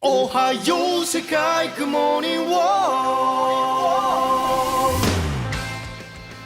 Ohayo Sekai Good Morning World.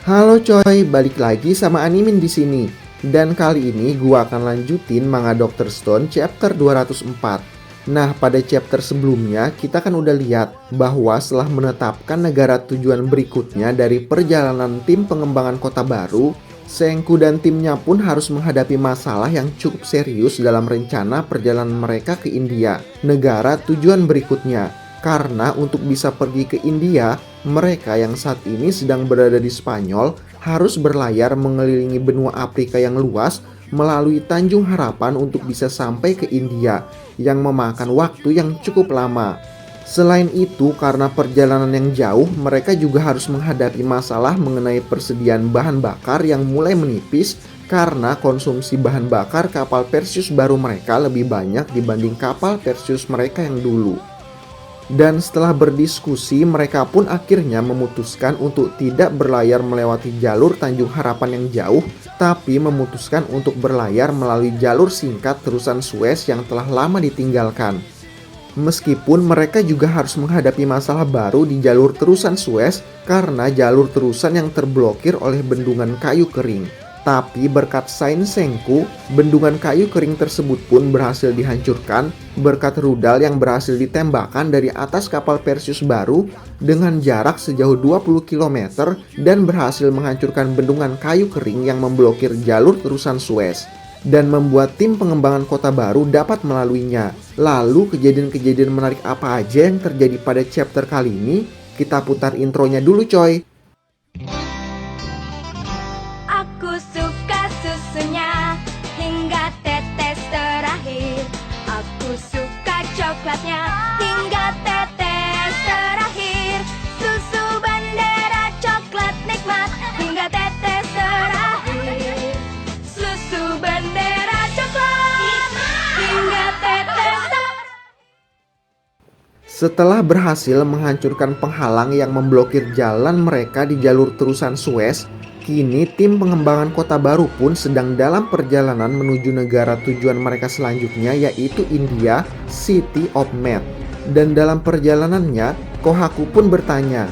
Halo coy, balik lagi sama Animin di sini. Dan kali ini gua akan lanjutin manga Dr. Stone chapter 204. Nah, pada chapter sebelumnya kita kan udah lihat bahwa setelah menetapkan negara tujuan berikutnya dari perjalanan tim pengembangan kota baru, Senku dan timnya pun harus menghadapi masalah yang cukup serius dalam rencana perjalanan mereka ke India, negara tujuan berikutnya. Karena untuk bisa pergi ke India, mereka yang saat ini sedang berada di Spanyol harus berlayar mengelilingi benua Afrika yang luas melalui Tanjung Harapan untuk bisa sampai ke India, yang memakan waktu yang cukup lama. Selain itu, karena perjalanan yang jauh, mereka juga harus menghadapi masalah mengenai persediaan bahan bakar yang mulai menipis karena konsumsi bahan bakar kapal Perseus baru mereka lebih banyak dibanding kapal Perseus mereka yang dulu. Dan setelah berdiskusi, mereka pun akhirnya memutuskan untuk tidak berlayar melewati jalur Tanjung Harapan yang jauh, tapi memutuskan untuk berlayar melalui jalur singkat terusan Suez yang telah lama ditinggalkan. Meskipun mereka juga harus menghadapi masalah baru di jalur terusan Suez karena jalur terusan yang terblokir oleh bendungan kayu kering. Tapi berkat sains Senku, bendungan kayu kering tersebut pun berhasil dihancurkan berkat rudal yang berhasil ditembakkan dari atas kapal Perseus baru dengan jarak sejauh 20 km dan berhasil menghancurkan bendungan kayu kering yang memblokir jalur terusan Suez dan membuat tim pengembangan kota baru dapat melaluinya. Lalu kejadian-kejadian menarik apa aja yang terjadi pada chapter kali ini? Kita putar intronya dulu coy. Aku suka susunya hingga tetes terakhir. Aku suka coklatnya hingga tetes terakhir. Susu bendera coklat nikmat hingga tetes terakhir. Susu bendera coklat hingga tetes terakhir. Setelah berhasil menghancurkan penghalang yang memblokir jalan mereka di jalur terusan Suez, kini tim pengembangan kota baru pun sedang dalam perjalanan menuju negara tujuan mereka selanjutnya, yaitu India, City of Med. Dan dalam perjalanannya, Kohaku pun bertanya,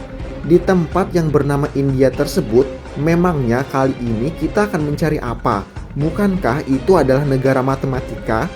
di tempat yang bernama India tersebut, memangnya kali ini kita akan mencari apa? Bukankah itu adalah negara matematika?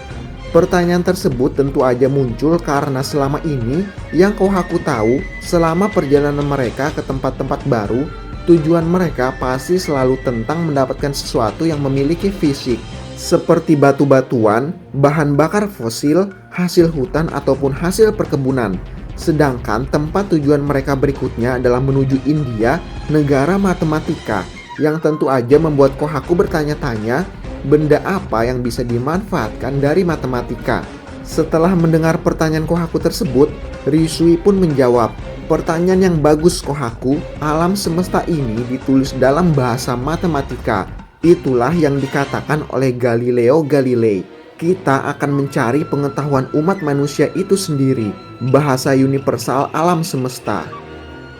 Pertanyaan tersebut tentu aja muncul karena selama ini yang Kohaku tahu, selama perjalanan mereka ke tempat-tempat baru, tujuan mereka pasti selalu tentang mendapatkan sesuatu yang memiliki fisik, seperti batu-batuan, bahan bakar fosil, hasil hutan ataupun hasil perkebunan. Sedangkan tempat tujuan mereka berikutnya adalah menuju India, negara matematika, yang tentu aja membuat Kohaku bertanya-tanya, benda apa yang bisa dimanfaatkan dari matematika? Setelah mendengar pertanyaan Kohaku tersebut, Ryusui pun menjawab, pertanyaan yang bagus Kohaku, alam semesta ini ditulis dalam bahasa matematika. Itulah yang dikatakan oleh Galileo Galilei. Kita akan mencari pengetahuan umat manusia itu sendiri, bahasa universal alam semesta.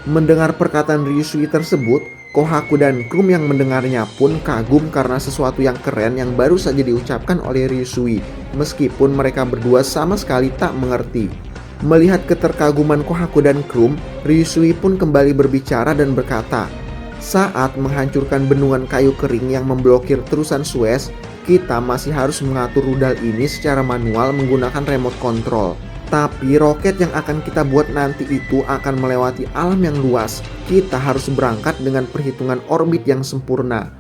Mendengar perkataan Ryusui tersebut, Kohaku dan krum yang mendengarnya pun kagum karena sesuatu yang keren yang baru saja diucapkan oleh Ryusui, meskipun mereka berdua sama sekali tak mengerti. Melihat keterkaguman Kohaku dan krum, Ryusui pun kembali berbicara dan berkata, saat menghancurkan bendungan kayu kering yang memblokir terusan Suez, kita masih harus mengatur rudal ini secara manual menggunakan remote control. Tapi roket yang akan kita buat nanti itu akan melewati alam yang luas. Kita harus berangkat dengan perhitungan orbit yang sempurna.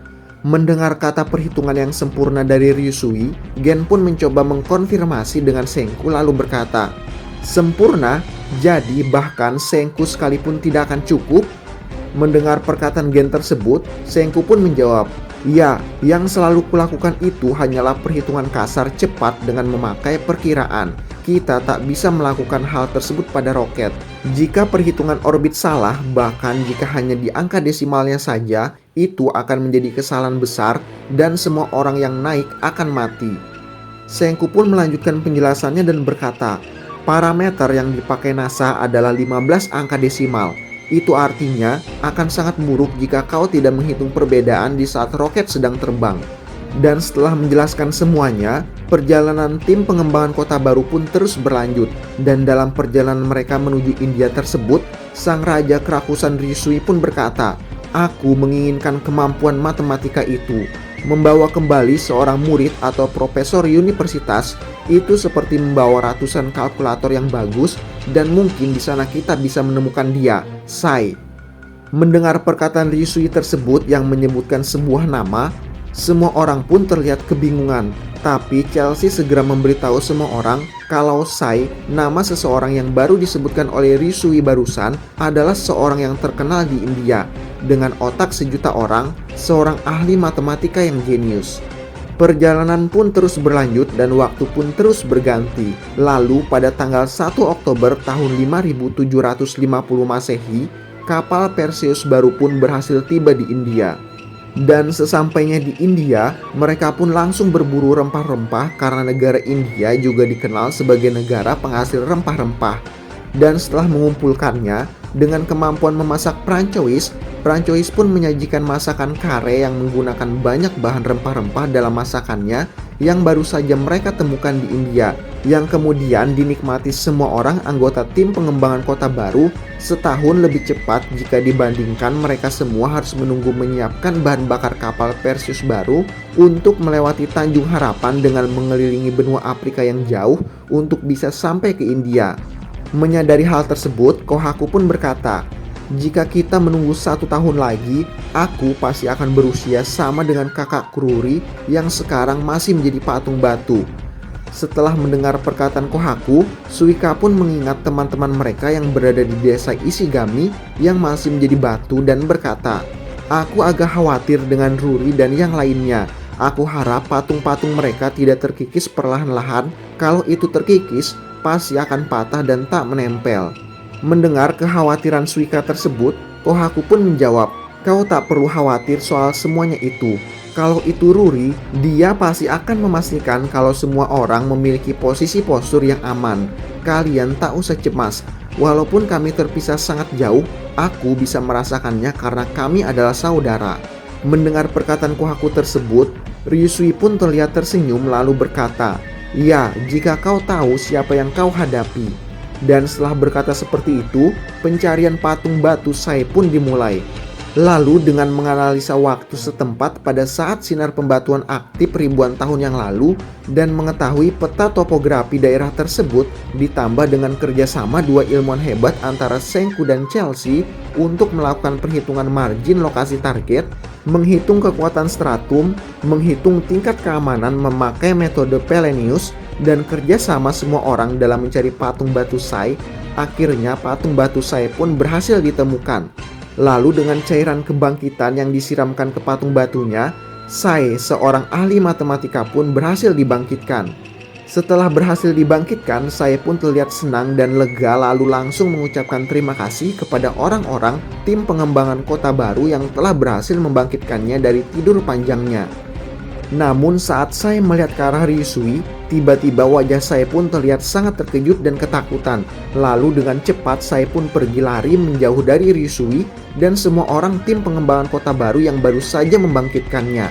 Mendengar kata perhitungan yang sempurna dari Ryusui, Gen pun mencoba mengkonfirmasi dengan Senku lalu berkata, sempurna? Jadi bahkan Senku sekalipun tidak akan cukup? Mendengar perkataan Gen tersebut, Senku pun menjawab, ya, yang selalu kulakukan itu hanyalah perhitungan kasar cepat dengan memakai perkiraan. Kita tak bisa melakukan hal tersebut pada roket. Jika perhitungan orbit salah, bahkan jika hanya di angka desimalnya saja, itu akan menjadi kesalahan besar dan semua orang yang naik akan mati. Senku pun melanjutkan penjelasannya dan berkata, parameter yang dipakai NASA adalah 15 angka desimal. Itu artinya akan sangat buruk jika kau tidak menghitung perbedaan di saat roket sedang terbang. Dan setelah menjelaskan semuanya, perjalanan tim pengembangan kota baru pun terus berlanjut. Dan dalam perjalanan mereka menuju India tersebut, sang raja kerakusan Risui pun berkata, "Aku menginginkan kemampuan matematika itu. Membawa kembali seorang murid atau profesor universitas itu seperti membawa ratusan kalkulator yang bagus, dan mungkin di sana kita bisa menemukan dia, Sai." Mendengar perkataan Risui tersebut yang menyebutkan sebuah nama, semua orang pun terlihat kebingungan. Tapi Chelsea segera memberitahu semua orang kalau Sai, nama seseorang yang baru disebutkan oleh Risui barusan, adalah seorang yang terkenal di India. Dengan otak sejuta orang, seorang ahli matematika yang jenius. Perjalanan pun terus berlanjut dan waktu pun terus berganti. Lalu pada tanggal 1 Oktober tahun 5750 Masehi, kapal Perseus baru pun berhasil tiba di India. Dan sesampainya di India, mereka pun langsung berburu rempah-rempah karena negara India juga dikenal sebagai negara penghasil rempah-rempah. Dan setelah mengumpulkannya, dengan kemampuan memasak Prancois pun menyajikan masakan kare yang menggunakan banyak bahan rempah-rempah dalam masakannya yang baru saja mereka temukan di India, yang kemudian dinikmati semua orang anggota tim pengembangan kota baru setahun lebih cepat jika dibandingkan mereka semua harus menunggu menyiapkan bahan bakar kapal Perseus baru untuk melewati Tanjung Harapan dengan mengelilingi benua Afrika yang jauh untuk bisa sampai ke India. Menyadari hal tersebut, Kohaku pun berkata, "Jika kita menunggu 1 tahun lagi, aku pasti akan berusia sama dengan kakak Ruri yang sekarang masih menjadi patung batu." Setelah mendengar perkataan Kohaku, Suika pun mengingat teman-teman mereka yang berada di desa Ishigami yang masih menjadi batu dan berkata, "Aku agak khawatir dengan Ruri dan yang lainnya. Aku harap patung-patung mereka tidak terkikis perlahan-lahan. Kalau itu terkikis, pasti akan patah dan tak menempel." Mendengar kekhawatiran Suika tersebut, Kohaku pun menjawab, "Kau tak perlu khawatir soal semuanya itu. Kalau itu Ruri, dia pasti akan memastikan kalau semua orang memiliki posisi postur yang aman. Kalian tak usah cemas. Walaupun kami terpisah sangat jauh, aku bisa merasakannya karena kami adalah saudara." Mendengar perkataan Kohaku tersebut, Ryusui pun terlihat tersenyum lalu berkata, "Ya, jika kau tahu siapa yang kau hadapi." Dan setelah berkata seperti itu, pencarian patung batu Sai pun dimulai. Lalu dengan menganalisa waktu setempat pada saat sinar pembatuan aktif ribuan tahun yang lalu dan mengetahui peta topografi daerah tersebut, ditambah dengan kerjasama dua ilmuwan hebat antara Senku dan Chelsea untuk melakukan perhitungan margin lokasi target, menghitung kekuatan stratum, menghitung tingkat keamanan memakai metode Pellenius, dan kerjasama semua orang dalam mencari patung batu Sai, akhirnya patung batu Sai pun berhasil ditemukan. Lalu dengan cairan kebangkitan yang disiramkan ke patung batunya, Sai, seorang ahli matematika pun berhasil dibangkitkan. Setelah berhasil dibangkitkan, Sai pun terlihat senang dan lega lalu langsung mengucapkan terima kasih kepada orang-orang tim pengembangan kota baru yang telah berhasil membangkitkannya dari tidur panjangnya. Namun saat Sai melihat ke arah Ryusui, tiba-tiba wajah Sai pun terlihat sangat terkejut dan ketakutan. Lalu dengan cepat Sai pun pergi lari menjauh dari Ryusui dan semua orang tim pengembangan kota baru yang baru saja membangkitkannya.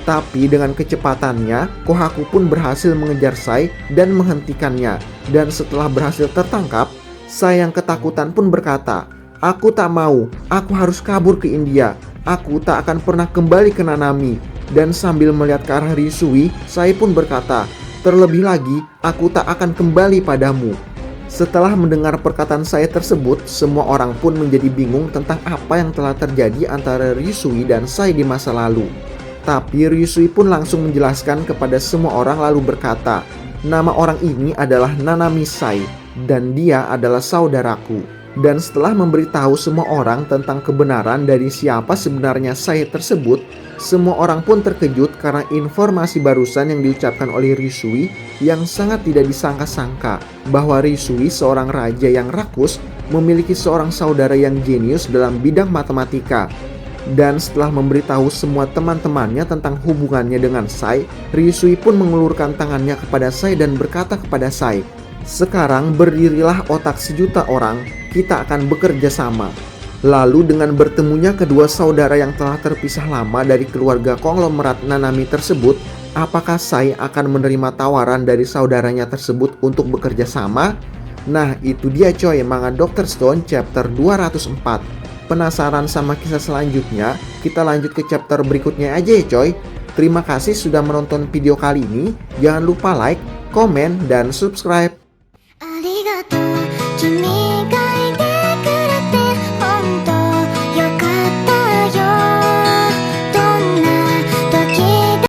Tapi dengan kecepatannya, Kohaku pun berhasil mengejar Sai dan menghentikannya. Dan setelah berhasil tertangkap, Sai yang ketakutan pun berkata, "Aku tak mau, aku harus kabur ke India. Aku tak akan pernah kembali ke Nanami." Dan sambil melihat ke arah Ryusui, Sai pun berkata, "Terlebih lagi, aku tak akan kembali padamu." Setelah mendengar perkataan Sai tersebut, semua orang pun menjadi bingung tentang apa yang telah terjadi antara Ryusui dan Sai di masa lalu. Tapi Ryusui pun langsung menjelaskan kepada semua orang lalu berkata, "Nama orang ini adalah Nanami Sai, dan dia adalah saudaraku." Dan setelah memberitahu semua orang tentang kebenaran dari siapa sebenarnya Sai tersebut, semua orang pun terkejut karena informasi barusan yang diucapkan oleh Ryusui yang sangat tidak disangka-sangka bahwa Ryusui, seorang raja yang rakus, memiliki seorang saudara yang jenius dalam bidang matematika. Dan setelah memberitahu semua teman-temannya tentang hubungannya dengan Sai, Ryusui pun mengulurkan tangannya kepada Sai dan berkata kepada Sai, "Sekarang berdirilah otak sejuta orang, kita akan bekerja sama." Lalu dengan bertemunya kedua saudara yang telah terpisah lama dari keluarga konglomerat Nanami tersebut, apakah Sai akan menerima tawaran dari saudaranya tersebut untuk bekerja sama? Nah, itu dia coy, manga Dr. Stone chapter 204. Penasaran sama kisah selanjutnya? Kita lanjut ke chapter berikutnya aja ya coy. Terima kasih sudah menonton video kali ini. Jangan lupa like, komen, dan subscribe. ありがとう